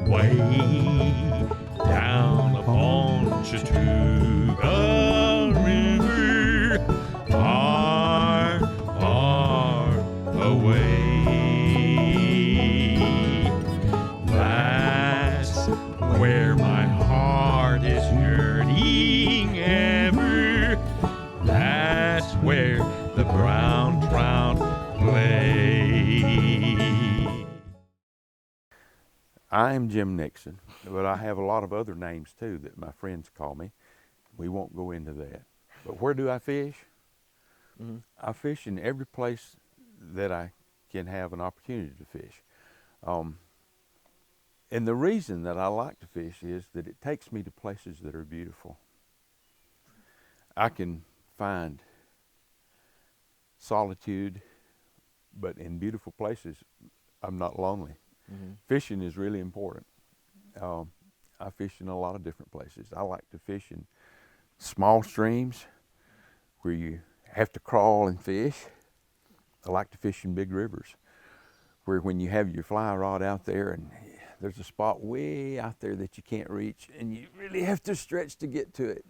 way down upon Chattooga River, far, far away. That's where my heart is yearning ever. That's where the brown trout play. I'm Jim Nixon, but I have a lot of other names too that my friends call me. We won't go into that. But where do I fish? I fish in every place that I can have an opportunity to fish. And the reason that I like to fish is that it takes me to places that are beautiful. I can find solitude, but in beautiful places, I'm not lonely. Fishing is really important. I fish in a lot of different places. I like to fish in small streams where you have to crawl and fish. I like to fish in big rivers where when you have your fly rod out there and there's a spot way out there that you can't reach and you really have to stretch to get to it,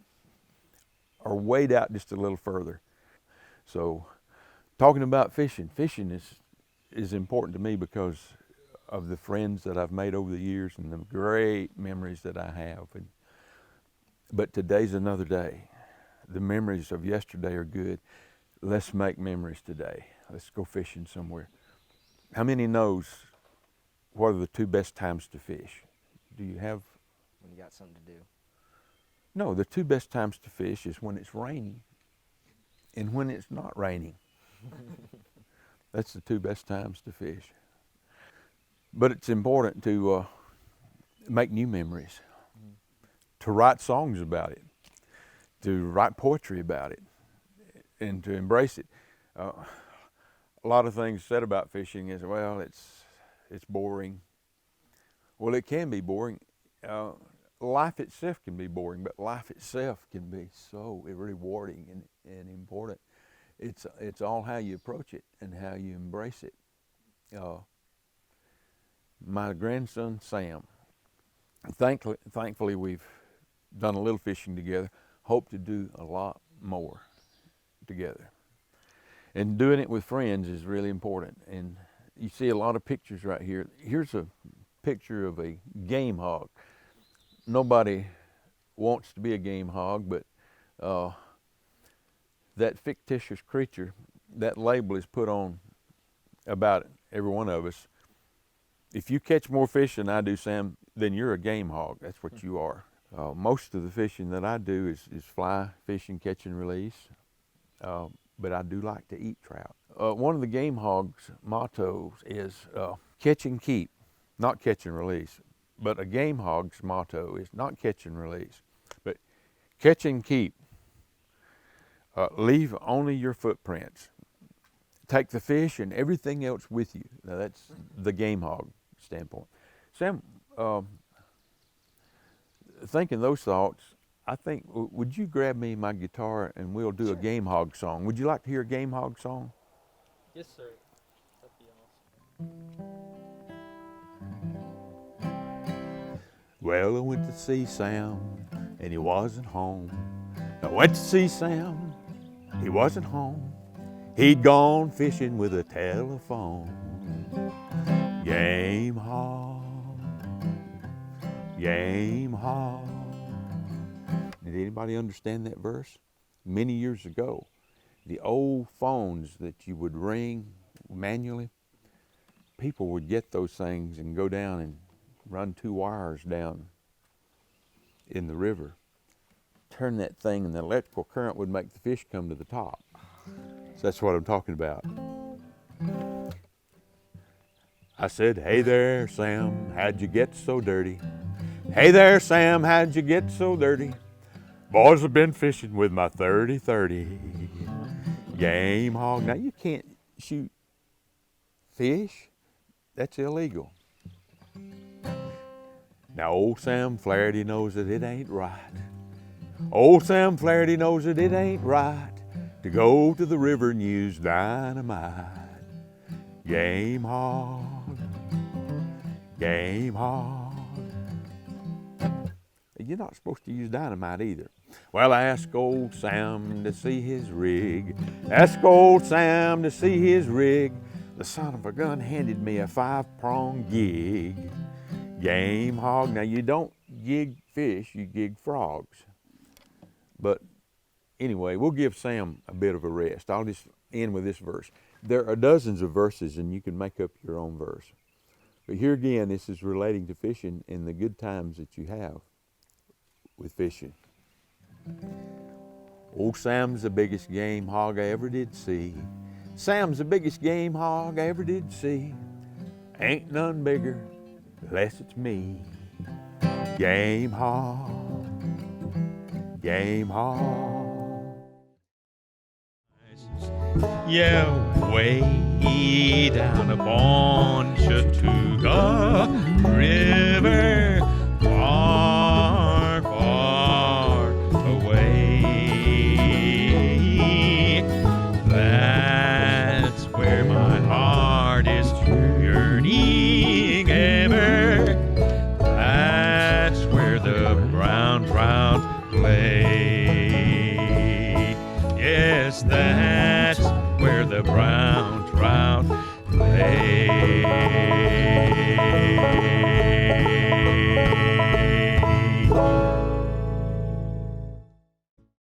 or wade out just a little further. So talking about fishing is important to me because of the friends that I've made over the years and the great memories that I have. But today's another day. The memories of yesterday are good. Let's make memories today. Let's go fishing somewhere. How many knows what are the two best times to fish? Do you have? When you got something to do. No, the two best times to fish is when it's raining and when it's not raining. That's the two best times to fish. But it's important to make new memories, to write songs about it, to write poetry about it, and to embrace it. A lot of things said about fishing is, well, it's boring. Well, it can be boring. Life itself can be boring, but life itself can be so rewarding and important. It's all how you approach it and how you embrace it. My grandson Sam, thankfully we've done a little fishing together. Hope to do a lot more together. And doing it with friends is really important. And you see a lot of pictures right here. Here's a picture of a game hog. Nobody wants to be a game hog, but that fictitious creature, that label is put on about every one of us. If you catch more fish than I do, Sam, then you're a game hog. That's what you are. Most of the fishing that I do is fly fishing, catch and release, but I do like to eat trout. One of the game hogs' mottos is catch and keep, not catch and release. But a game hog's motto is not catch and release, but catch and keep. Leave only your footprints. Take the fish and everything else with you. Now that's the game hog standpoint. Sam, thinking those thoughts, I think, would you grab me my guitar and we'll do a game hog song? Would you like to hear a game hog song? Yes, sir. That'd be awesome. Well, I went to see Sam and he wasn't home. I went to see Sam, he wasn't home. He'd gone fishing with a telephone. Game hog, game hog. Did anybody understand that verse? Many years ago, the old phones that you would ring manually, people would get those things and go down and run two wires down in the river. Turn that thing and the electrical current would make the fish come to the top. So that's what I'm talking about. I said, hey there, Sam, how'd you get so dirty? Hey there, Sam, how'd you get so dirty? Boys have been fishing with my 30-30 game hog. Now you can't shoot fish. That's illegal. Now old Sam Flaherty knows that it ain't right. Old Sam Flaherty knows that it ain't right to go to the river and use dynamite. Game hog, game hog. you're not supposed to use dynamite either. Well, ask old Sam to see his rig. Ask old Sam to see his rig. The son of a gun handed me a 5-prong gig. Game hog. Now, you don't gig fish, you gig frogs. But anyway, we'll give Sam a bit of a rest. I'll just end with this verse. There are dozens of verses, and you can make up your own verse. But here again, this is relating to fishing and the good times that you have with fishing. Old Sam's the biggest game hog I ever did see. Sam's the biggest game hog I ever did see. Ain't none bigger, unless it's me. Game hog, game hog. Yeah, way down upon Chattooga.